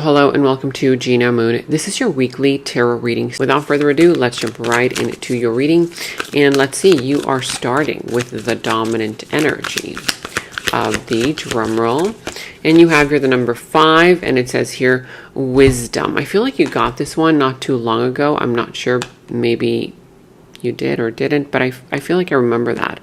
Hello and welcome to Gena Moon. This is your weekly tarot reading. Without further ado, let's jump right into your reading. And let's see, you are starting with the dominant energy of the drum roll. And you have here the number 5, and it says here, wisdom. I feel like you got this one not too long ago. I'm not sure, maybe you did or didn't, but I feel like I remember that.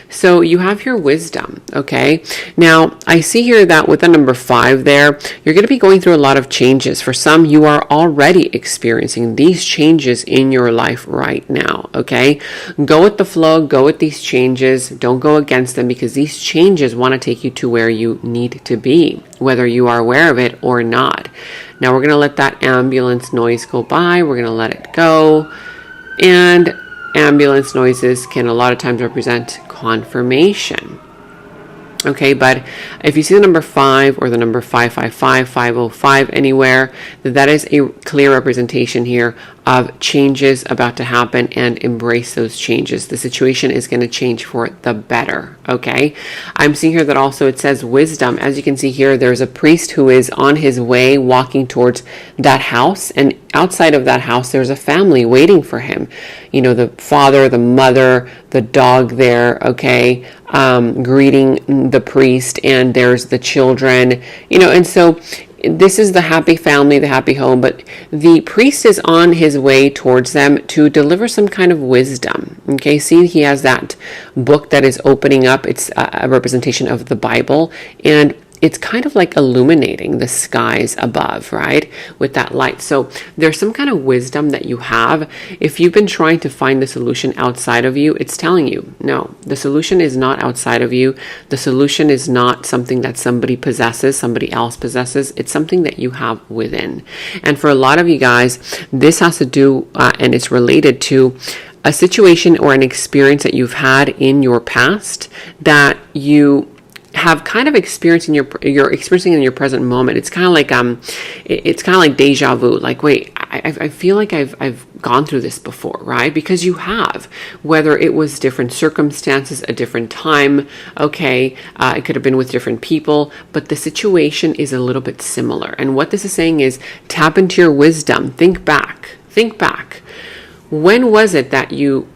So you have here wisdom, okay? Now, I see here that with the number 5 there, you're going to be going through a lot of changes. For some, you are already experiencing these changes in your life right now, okay? Go with the flow, go with these changes. Don't go against them because these changes want to take you to where you need to be, whether you are aware of it or not. Now, we're going to let that ambulance noise go by. We're going to let it go. And ambulance noises can a lot of times represent confirmation. Okay, but if you see the number 5 or the number 555, 505 anywhere, that is a clear representation here of changes about to happen, and embrace those changes. The situation is going to change for the better, okay? I'm seeing here that also it says wisdom. As you can see here, there's a priest who is on his way walking towards that house, and outside of that house, there's a family waiting for him. You know, the father, the mother, the dog there, okay, greeting the priest, and there's the children, you know, and so this is the happy family, the happy home, but the priest is on his way towards them to deliver some kind of wisdom. Okay, see, he has that book that is opening up. It's a representation of the Bible, and it's kind of like illuminating the skies above, right? With that light. So there's some kind of wisdom that you have. If you've been trying to find the solution outside of you, it's telling you, no, the solution is not outside of you. The solution is not something that somebody possesses, somebody else possesses. It's something that you have within. And for a lot of you guys, this has to do, and it's related to a situation or an experience that you've had in your past that you have kind of experienced in you're experiencing in your present moment. It's kind of like deja vu. Like, wait, I feel like I've gone through this before, right? Because you have, whether it was different circumstances, a different time, okay, it could have been with different people, but the situation is a little bit similar. And what this is saying is tap into your wisdom. Think back. When was it that you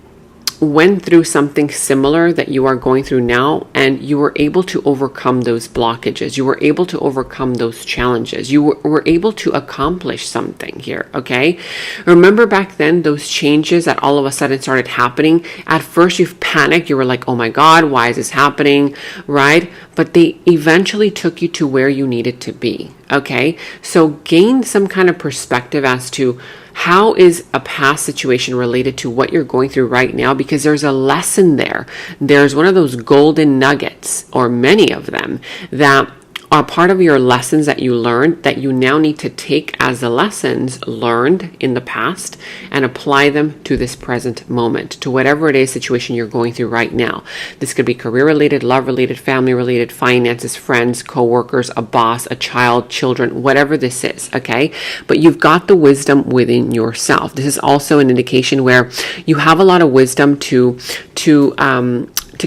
went through something similar that you are going through now, and you were able to overcome those blockages? You were able to overcome those challenges. You were able to accomplish something here, okay? Remember back then, those changes that all of a sudden started happening? At first, you've panicked. You were like, oh my God, why is this happening, right? But they eventually took you to where you needed to be, okay? So gain some kind of perspective as to how is a past situation related to what you're going through right now, because there's a lesson there. There's one of those golden nuggets, or many of them, that are part of your lessons that you learned, that you now need to take as the lessons learned in the past and apply them to this present moment, to whatever it is situation you're going through right now. This could be career related, love related, family related, finances, friends, co-workers, a boss, a child, children, whatever this is, okay? But you've got the wisdom within yourself. This is also an indication where you have a lot of wisdom to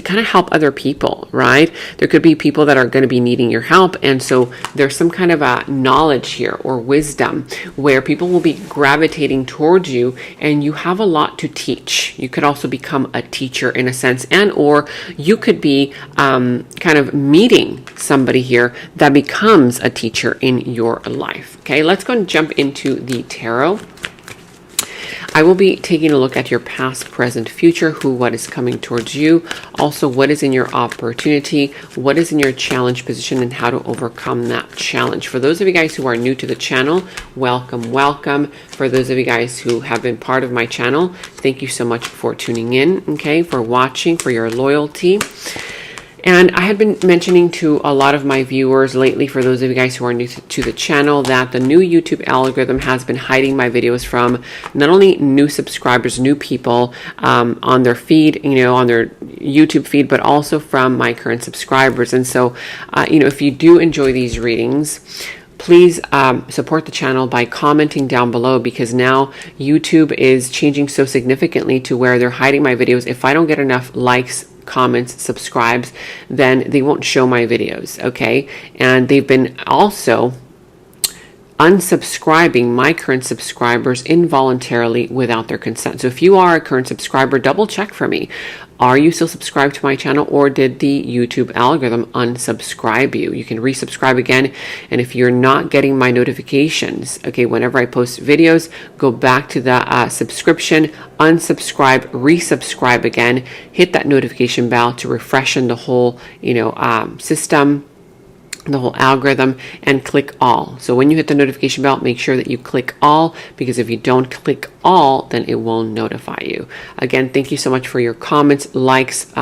kind of help other people, right? There could be people that are going to be needing your help. And so there's some kind of a knowledge here or wisdom where people will be gravitating towards you, and you have a lot to teach. You could also become a teacher in a sense, and or you could be kind of meeting somebody here that becomes a teacher in your life. Okay, let's go and jump into the tarot. I will be taking a look at your past, present, future, what is coming towards you. Also, what is in your opportunity, what is in your challenge position, and how to overcome that challenge. For those of you guys who are new to the channel, welcome, welcome. For those of you guys who have been part of my channel, thank you so much for tuning in, okay, for watching, for your loyalty. And I had been mentioning to a lot of my viewers lately, for those of you guys who are new to the channel, that the new YouTube algorithm has been hiding my videos from not only new subscribers, new people on their feed, you know, on their YouTube feed, but also from my current subscribers. And so, you know, if you do enjoy these readings, please support the channel by commenting down below, because now YouTube is changing so significantly to where they're hiding my videos. If I don't get enough likes, comments, subscribes, then they won't show my videos, okay? And they've been also unsubscribing my current subscribers involuntarily without their consent. So if you are a current subscriber, double check for me. Are you still subscribed to my channel, or did the YouTube algorithm unsubscribe you? You can resubscribe again. And if you're not getting my notifications, okay, whenever I post videos, go back to the subscription, unsubscribe, resubscribe again, hit that notification bell to refreshen the whole, system, the whole algorithm, and click all. So when you hit the notification bell, make sure that you click all, because if you don't click all, then it will notify you. Again, thank you so much for your comments, likes,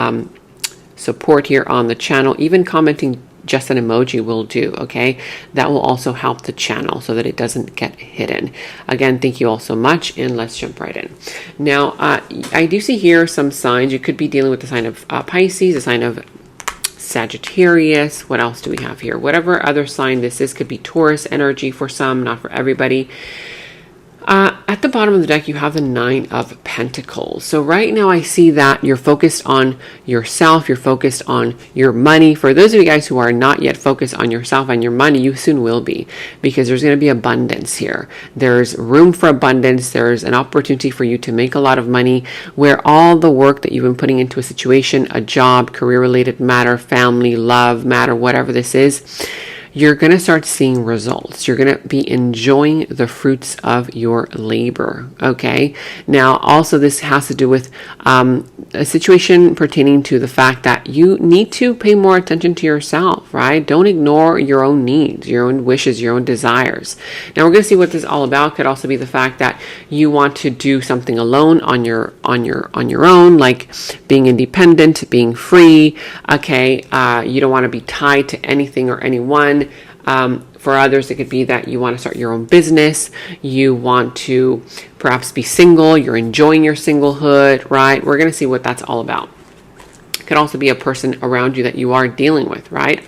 support here on the channel. Even commenting just an emoji will do, okay? That will also help the channel so that it doesn't get hidden. Again, thank you all so much, and let's jump right in. Now, I do see here some signs. You could be dealing with the sign of Pisces, a sign of Sagittarius. What else do we have here? Whatever other sign this is, could be Taurus energy for some, not for everybody. At the bottom of the deck, you have the Nine of Pentacles. So right now I see that you're focused on yourself. You're focused on your money. For those of you guys who are not yet focused on yourself and your money, you soon will be, because there's going to be abundance here. There's room for abundance. There's an opportunity for you to make a lot of money, where all the work that you've been putting into a situation, a job, career-related matter, family, love matter, whatever this is, you're going to start seeing results. You're going to be enjoying the fruits of your labor. Okay. Now, also this has to do with a situation pertaining to the fact that you need to pay more attention to yourself, right? Don't ignore your own needs, your own wishes, your own desires. Now we're going to see what this is all about. Could also be the fact that you want to do something alone on your own, like being independent, being free. Okay. You don't want to be tied to anything or anyone. For others, it could be that you want to start your own business. You want to perhaps be single. You're enjoying your singlehood, right? We're going to see what that's all about. It could also be a person around you that you are dealing with, right?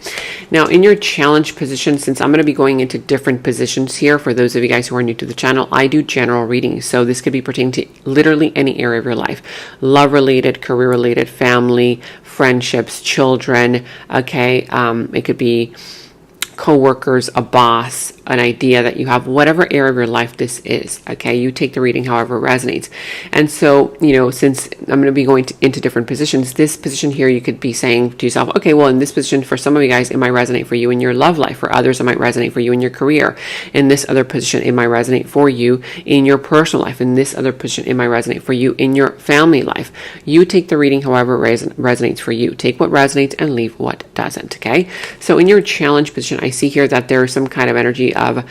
Now, in your challenge position, since I'm going to be going into different positions here, for those of you guys who are new to the channel, I do general readings. So this could be pertaining to literally any area of your life. Love-related, career-related, family, friendships, children, okay? It could be co-workers, a boss, an idea that you have, whatever area of your life this is, okay? You take the reading however it resonates. And so, since I'm going to be going into different positions, this position here, you could be saying to yourself, okay, well, in this position, for some of you guys, it might resonate for you in your love life. For others, it might resonate for you in your career. In this other position, it might resonate for you in your personal life. In this other position, it might resonate for you in your family life. You take the reading however it resonates for you. Take what resonates and leave what doesn't, okay? So in your challenge position, I see here that there is some kind of energy of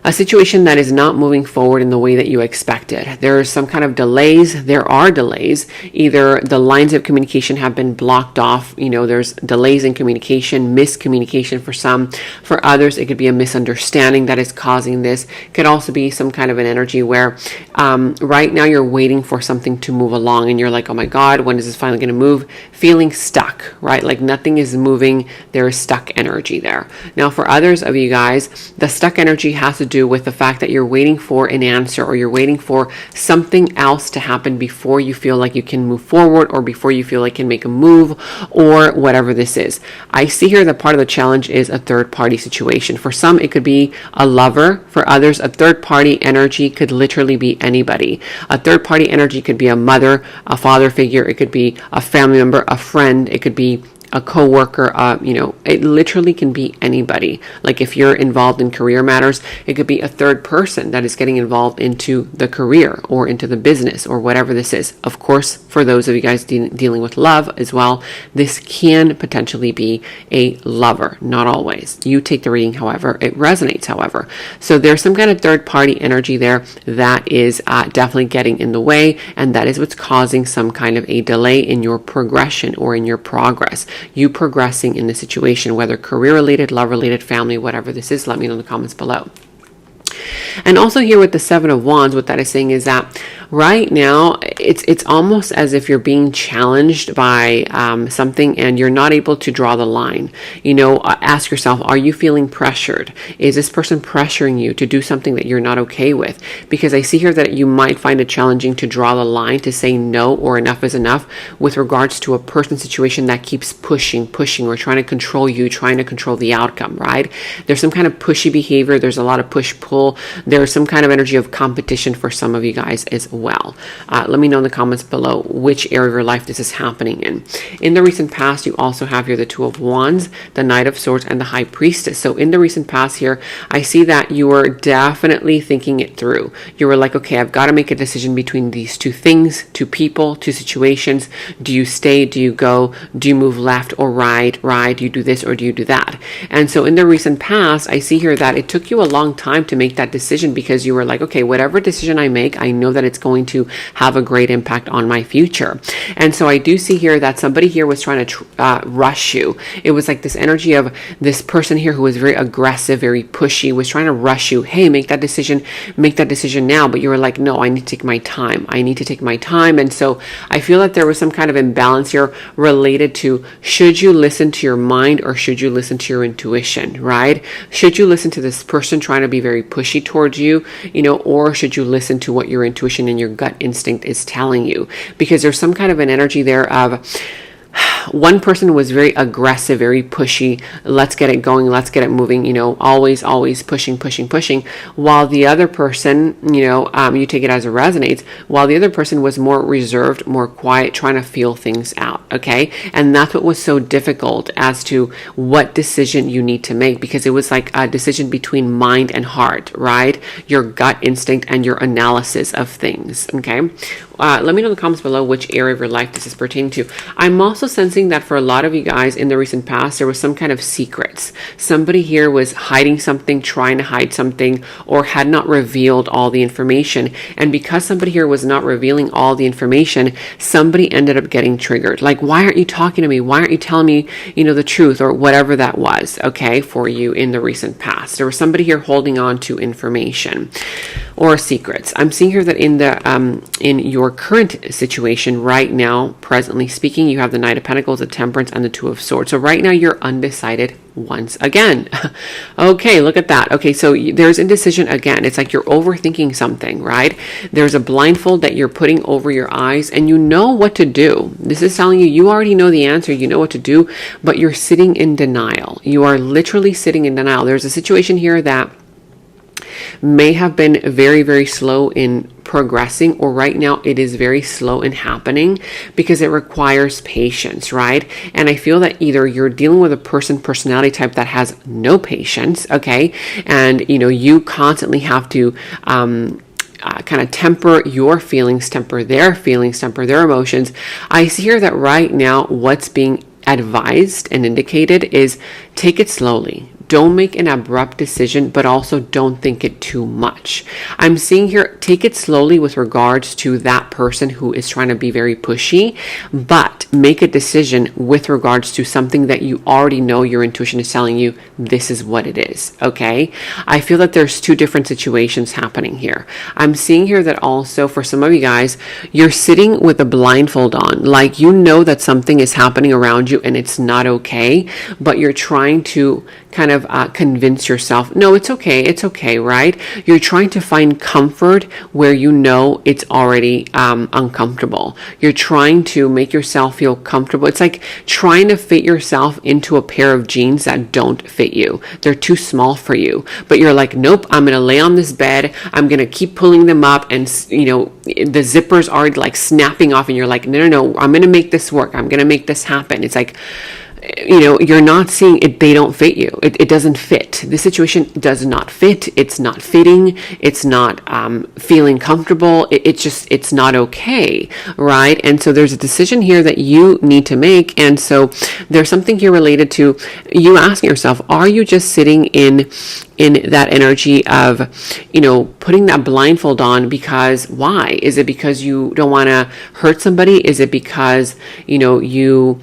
a situation that is not moving forward in the way that you expected. There is some kind of delays. There are delays. Either the lines of communication have been blocked off. There's delays in communication, miscommunication for some. For others, it could be a misunderstanding that is causing this. It could also be some kind of an energy where right now you're waiting for something to move along and you're like, oh my God, when is this finally going to move? Feeling stuck, right? Like nothing is moving. There is stuck energy there. Now, for others of you guys, the stuck energy has to do with the fact that you're waiting for an answer, or you're waiting for something else to happen before you feel like you can move forward, or before you feel like you can make a move, or whatever this is. I see here that part of the challenge is a third party situation. For some, it could be a lover. For others, a third party energy could literally be anybody. A third party energy could be a mother, a father figure. It could be a family member, a friend. It could be a co-worker, it literally can be anybody. Like if you're involved in career matters, it could be a third person that is getting involved into the career or into the business or whatever this is. Of course, for those of you guys dealing with love as well, this can potentially be a lover, not always. You take the reading however it resonates, however. So there's some kind of third party energy there that is definitely getting in the way, and that is what's causing some kind of a delay in your progression or in your progress. You progressing in the situation, whether career related, love related, family, whatever this is. Let me know in the comments below. And also here with the Seven of Wands, what that is saying is that right now, it's almost as if you're being challenged by something and you're not able to draw the line. Ask yourself, are you feeling pressured? Is this person pressuring you to do something that you're not okay with? Because I see here that you might find it challenging to draw the line, to say no or enough is enough with regards to a person situation that keeps pushing, or trying to control you, trying to control the outcome, right? There's some kind of pushy behavior. There's a lot of push-pull. There's some kind of energy of competition for some of you guys as well. Let me know in the comments below which area of your life this is happening in. In the recent past, you also have here the Two of Wands, the Knight of Swords, and the High Priestess. So in the recent past here, I see that you were definitely thinking it through. You were like, okay, I've got to make a decision between these two things, two people, two situations. Do you stay? Do you go? Do you move left or right? Do you do this or do you do that? And so in the recent past, I see here that it took you a long time to make that decision because you were like, okay, whatever decision I make, I know that it's going to have a great impact on my future. And so I do see here that somebody here was trying to rush you. It was like this energy of this person here who was very aggressive, very pushy, was trying to rush you. Hey, make that decision now. But you were like, no, I need to take my time. And so I feel that there was some kind of imbalance here related to, should you listen to your mind or should you listen to your intuition, right? Should you listen to this person trying to be very pushy towards you, or should you listen to what your intuition and your gut instinct is telling you? Because there's some kind of an energy there of, one person was very aggressive, very pushy. Let's get it going. Let's get it moving. Always pushing. While the other person, you take it as it resonates. While the other person was more reserved, more quiet, trying to feel things out. Okay. And that's what was so difficult as to what decision you need to make, because it was like a decision between mind and heart, right? Your gut instinct and your analysis of things. Okay. Let me know in the comments below which area of your life this is pertaining to. I'm also sensing that for a lot of you guys in the recent past, there was some kind of secrets. Somebody here was hiding something, trying to hide something, or had not revealed all the information. And because somebody here was not revealing all the information, somebody ended up getting triggered. Like, why aren't you talking to me? Why aren't you telling me, the truth, or whatever that was, okay, for you in the recent past? There was somebody here holding on to information or secrets. I'm seeing here that in your current situation right now, presently speaking, you have the Knight of Pentacles, the Temperance, and the Two of Swords. So right now you're undecided once again. Okay, look at that. Okay, so there's indecision again. It's like you're overthinking something, right? There's a blindfold that you're putting over your eyes and you know what to do. This is telling you already know the answer, you know what to do, but you're sitting in denial. You are literally sitting in denial. There's a situation here that may have been very, very slow in progressing, or right now it is very slow in happening because it requires patience, right? And I feel that either you're dealing with a personality type that has no patience, okay, and you constantly have to kind of temper your feelings, temper their feelings, temper their emotions. I see here that right now what's being advised and indicated is take it slowly. Don't make an abrupt decision, but also don't think it too much. I'm seeing here, take it slowly with regards to that person who is trying to be very pushy, but make a decision with regards to something that you already know your intuition is telling you this is what it is, okay? I feel that there's two different situations happening here. I'm seeing here that also for some of you guys, you're sitting with a blindfold on, like you know that something is happening around you and it's not okay, but you're trying to kind of convince yourself, no, it's okay, right? You're trying to find comfort where you know it's already uncomfortable. You're trying to make yourself feel comfortable. It's like trying to fit yourself into a pair of jeans that don't fit you. They're too small for you, but you're like, nope, I'm gonna lay on this bed, I'm gonna keep pulling them up, and the zippers are like snapping off, and you're like, no, I'm gonna make this work, I'm gonna make this happen. It's like, you're not seeing it. They don't fit you. It doesn't fit. The situation does not fit. It's not fitting. It's not feeling comfortable. It's not okay, right? And so there's a decision here that you need to make. And so there's something here related to you asking yourself, are you just sitting in that energy of, putting that blindfold on because why? Is it because you don't want to hurt somebody? Is it because, you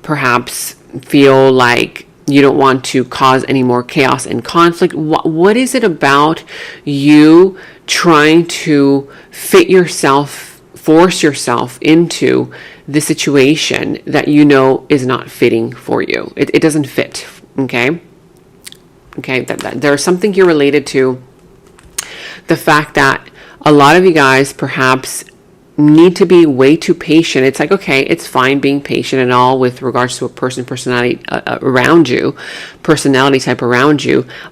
perhaps feel like, You don't want to cause any more chaos and conflict. What is it about you trying to force yourself into the situation that you know is not fitting for you? It doesn't fit, okay? Okay, there's something here related to the fact that a lot of you guys perhaps need to be way too patient. It's like, okay, it's fine being patient and all with regards to a personality type around you,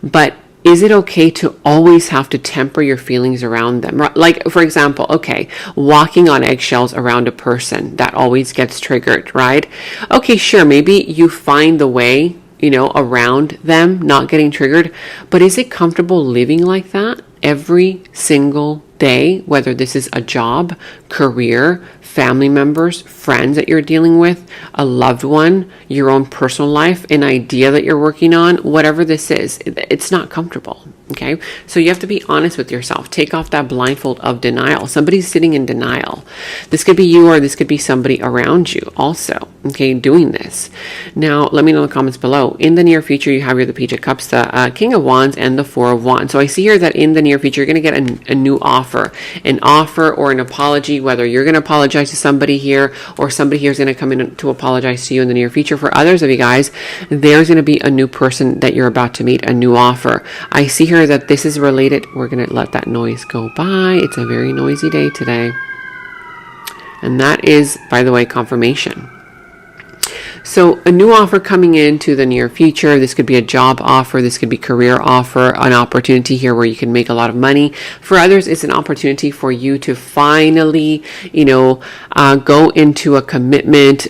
but is it okay to always have to temper your feelings around them? Like, for example, okay, walking on eggshells around a person, that always gets triggered, right? Okay, sure, maybe you find the way, around them not getting triggered, but is it comfortable living like that every single day, whether this is a job, career, family members, friends that you're dealing with, a loved one, your own personal life, an idea that you're working on, whatever this is, it's not comfortable. Okay, so you have to be honest with yourself. Take off that blindfold of denial. Somebody's sitting in denial. This could be you, or this could be somebody around you also, okay, doing this. Now, let me know in the comments below. In the near future, you have here the Page of Cups, the King of Wands, and the Four of Wands. So I see here that in the near future, you're going to get a new offer, or an apology, whether you're going to apologize to somebody here, or somebody here is going to come in to apologize to you in the near future. For others of you guys, there's going to be a new person that you're about to meet, a new offer. I see here that this is related. We're going to let that noise go by. It's a very noisy day today. And that is, by the way, confirmation. So a new offer coming into the near future. This could be a job offer. This could be career offer, an opportunity here where you can make a lot of money. For others, it's an opportunity for you to finally, go into a commitment,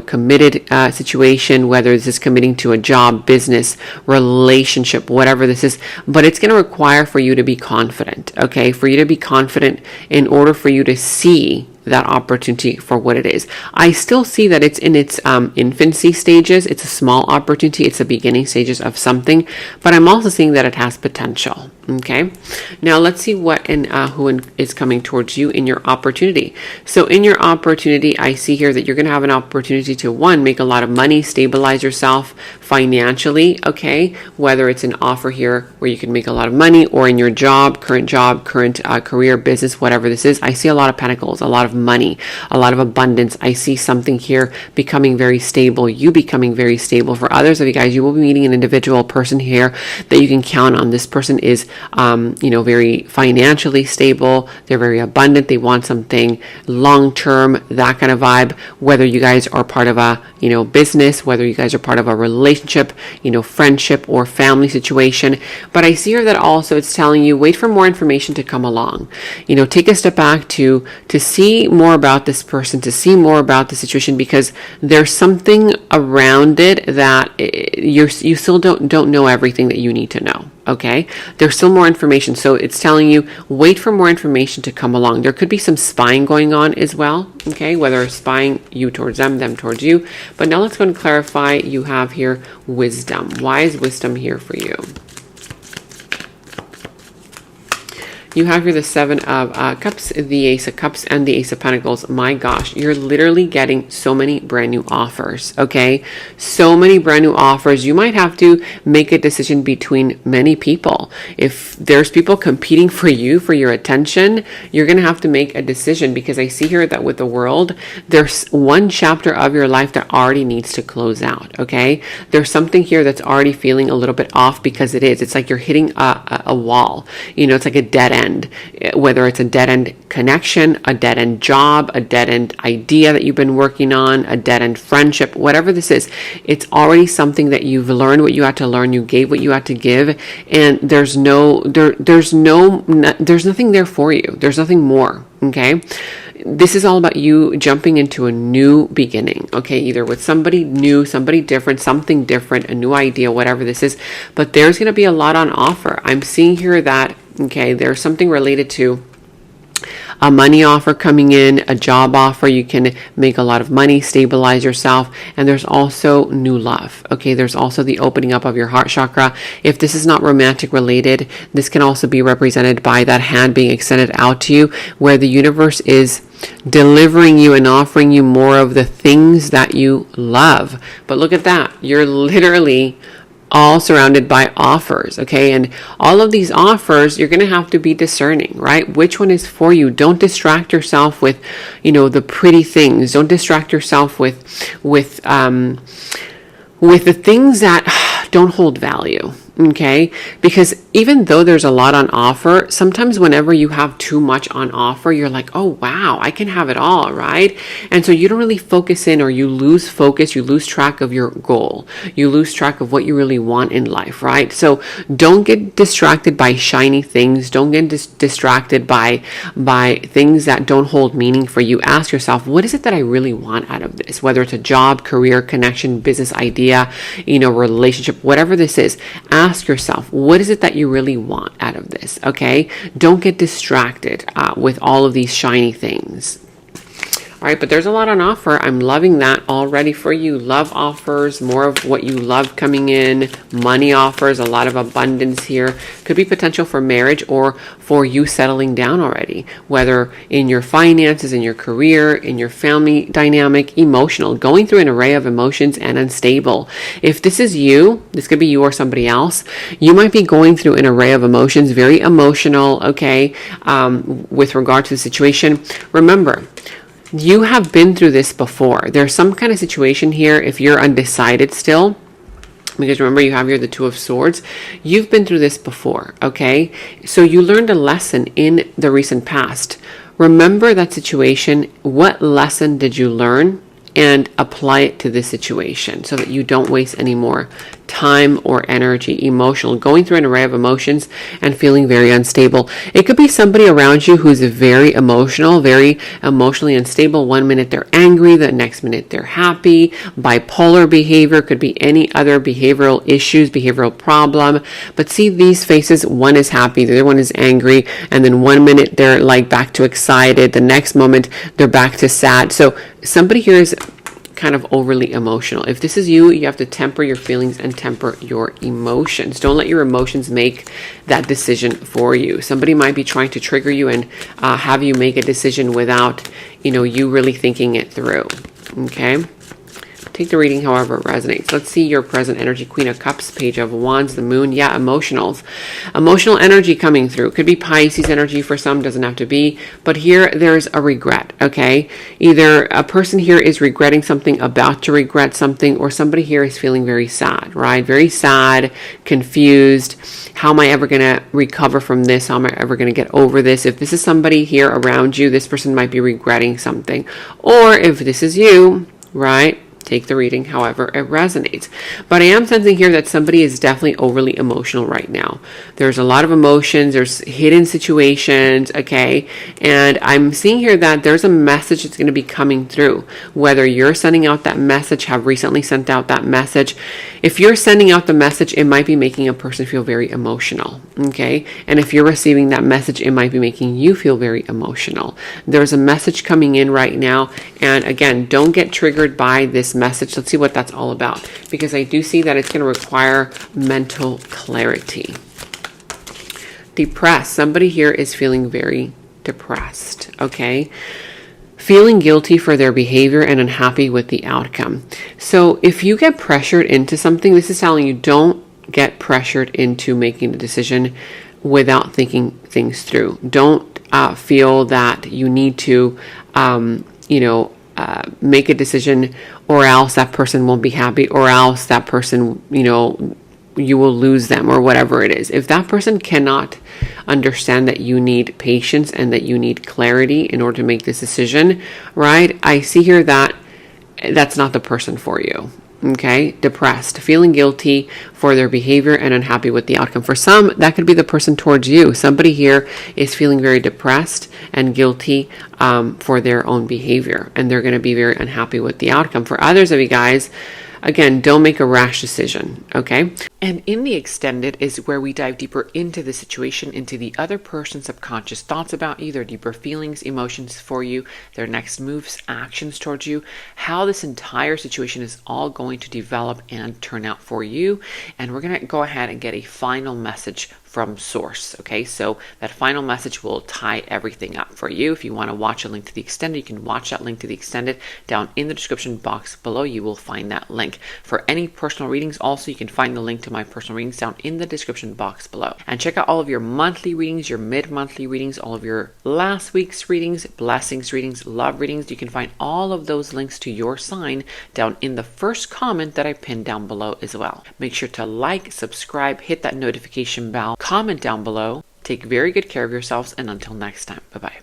committed situation, whether this is committing to a job, business, relationship, whatever this is. But it's going to require for you to be confident, okay? For you to be confident in order for you to see that opportunity for what it is. I still see that it's in its infancy stages. It's a small opportunity. It's the beginning stages of something, but I'm also seeing that it has potential. Okay, now let's see what and who is coming towards you in your opportunity. So in your opportunity, I see here that you're going to have an opportunity to, one, make a lot of money, stabilize yourself financially, okay, whether it's an offer here where you can make a lot of money, or in your current career, business, whatever this is. I see a lot of pentacles, a lot of money, a lot of abundance. I see something here becoming very stable, you becoming very stable. For others of you guys, you will be meeting an individual person here that you can count on. This person is very financially stable. They're very abundant. They want something long-term, that kind of vibe, whether you guys are part of a, business, whether you guys are part of a relationship, friendship or family situation. But I see here that also it's telling you, wait for more information to come along. Take a step back to see more about this person, to see more about the situation, because there's something around it that you still don't know everything that you need to know. Okay, there's still more information. So it's telling you, wait for more information to come along. There could be some spying going on as well. Okay, whether spying you towards them towards you. But now let's go and clarify. You have here wisdom. Why is wisdom here for you? You have here the Seven of Cups, the Ace of Cups, and the Ace of Pentacles. My gosh, you're literally getting so many brand new offers, okay? So many brand new offers. You might have to make a decision between many people. If there's people competing for you, for your attention, you're going to have to make a decision, because I see here that with the World, there's one chapter of your life that already needs to close out, okay? There's something here that's already feeling a little bit off, because it's like you're hitting a wall. It's like a dead end. Whether it's a dead-end connection, a dead-end job, a dead-end idea that you've been working on, a dead-end friendship, whatever this is, it's already something that you've learned what you had to learn, you gave what you had to give, and there's nothing there for you. There's nothing more, okay? This is all about you jumping into a new beginning, okay? Either with somebody new, somebody different, something different, a new idea, whatever this is. But there's going to be a lot on offer. I'm seeing here that, okay, there's something related to a money offer coming in, a job offer. You can make a lot of money, stabilize yourself. And there's also new love. Okay, there's also the opening up of your heart chakra. If this is not romantic related, this can also be represented by that hand being extended out to you, where the universe is delivering you and offering you more of the things that you love. But look at that. You're literally all surrounded by offers, okay? And all of these offers, you're going to have to be discerning, right? Which one is for you? Don't distract yourself with, the pretty things. Don't distract yourself with the things that don't hold value. Okay, because even though there's a lot on offer, sometimes whenever you have too much on offer, you're like, oh wow, I can have it all, right? And so you don't really focus in, or you lose focus, you lose track of your goal, you lose track of what you really want in life, right? So don't get distracted by shiny things. Don't get distracted by things that don't hold meaning for you. Ask yourself, what is it that I really want out of this? Whether it's a job, career, connection, business idea, relationship, whatever this is. Ask yourself, what is it that you really want out of this? Okay, don't get distracted with all of these shiny things. All right, but there's a lot on offer. I'm loving that already for you. Love offers, more of what you love coming in. Money offers, a lot of abundance here. Could be potential for marriage or for you settling down already, whether in your finances, in your career, in your family dynamic, emotional, going through an array of emotions and unstable. If this is you, this could be you or somebody else, you might be going through an array of emotions, very emotional, okay, with regard to the situation. Remember, you have been through this before. There's some kind of situation here if you're undecided still, because remember you have here the Two of Swords. You've been through this before, okay? So you learned a lesson in the recent past. Remember that situation. What lesson did you learn? And apply it to this situation so that you don't waste any more time or energy, emotional, going through an array of emotions and feeling very unstable. It could be somebody around you who's very emotionally unstable. One minute they're angry, the next minute they're happy. Bipolar behavior, could be any other behavioral issues, behavioral problem. But see these faces, one is happy, the other one is angry, and then one minute they're like back to excited, the next moment they're back to sad. So somebody here is kind of overly emotional. If this is you, you have to temper your feelings and temper your emotions. Don't let your emotions make that decision for you. Somebody might be trying to trigger you and have you make a decision without, you really thinking it through. Okay. Take the reading however it resonates. Let's see your present energy. Queen of Cups, Page of Wands, the Moon. Yeah, emotional energy coming through. Could be Pisces energy for some, doesn't have to be. But here there's a regret, okay? Either a person here is regretting something, about to regret something, or somebody here is feeling very sad, right? Very sad, confused. How am I ever going to recover from this? How am I ever going to get over this? If this is somebody here around you, this person might be regretting something. Or if this is you, right? Take the reading however it resonates. But I am sensing here that somebody is definitely overly emotional right now. There's a lot of emotions, there's hidden situations, okay? And I'm seeing here that there's a message that's going to be coming through. Whether you're sending out that message, have recently sent out that message. If you're sending out the message, it might be making a person feel very emotional, okay? And if you're receiving that message, it might be making you feel very emotional. There's a message coming in right now. And again, don't get triggered by this message. Let's see what that's all about, because I do see that it's going to require mental clarity. Depressed. Somebody here is feeling very depressed, okay? Feeling guilty for their behavior and unhappy with the outcome. So if you get pressured into something, this is telling you don't get pressured into making a decision without thinking things through. Don't feel that you need to make a decision, or else that person won't be happy, or else that person, you will lose them, or whatever it is. If that person cannot understand that you need patience and that you need clarity in order to make this decision, right? I see here that that's not the person for you. Okay, depressed, feeling guilty for their behavior and unhappy with the outcome. For some, that could be the person towards you. Somebody here is feeling very depressed and guilty for their own behavior, and they're going to be very unhappy with the outcome. For others of you guys, again, don't make a rash decision, okay? And in the extended is where we dive deeper into the situation, into the other person's subconscious thoughts about you, their deeper feelings, emotions for you, their next moves, actions towards you, how this entire situation is all going to develop and turn out for you. And we're going to go ahead and get a final message from source. Okay, so that final message will tie everything up for you. If you want to watch a link to the extended, you can watch that link to the extended down in the description box below. You will find that link. For any personal readings, also, you can find the link to my personal readings down in the description box below. And check out all of your monthly readings, your mid-monthly readings, all of your last week's readings, blessings readings, love readings. You can find all of those links to your sign down in the first comment that I pinned down below as well. Make sure to like, subscribe, hit that notification bell, comment down below. Take very good care of yourselves, and until next time, bye-bye.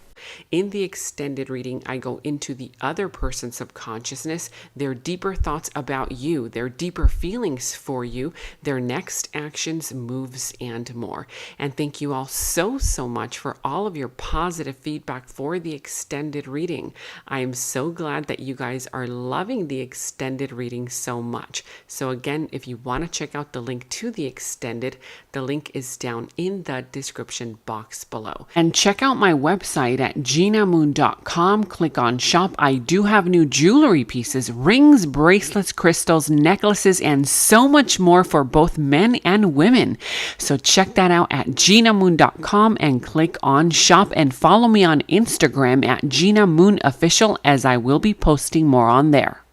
In the extended reading, I go into the other person's subconsciousness, their deeper thoughts about you, their deeper feelings for you, their next actions, moves, and more. And thank you all so much for all of your positive feedback for the extended reading. I am so glad that you guys are loving the extended reading so much. So again, if you want to check out the link to the extended, the link is down in the description box below. And check out my website at genamoon.com. Click on shop. I do have new jewelry pieces, rings, bracelets, crystals, necklaces, and so much more for both men and women. So check that out at genamoon.com and click on shop, and follow me on Instagram at Gena Moon Official, as I will be posting more on there.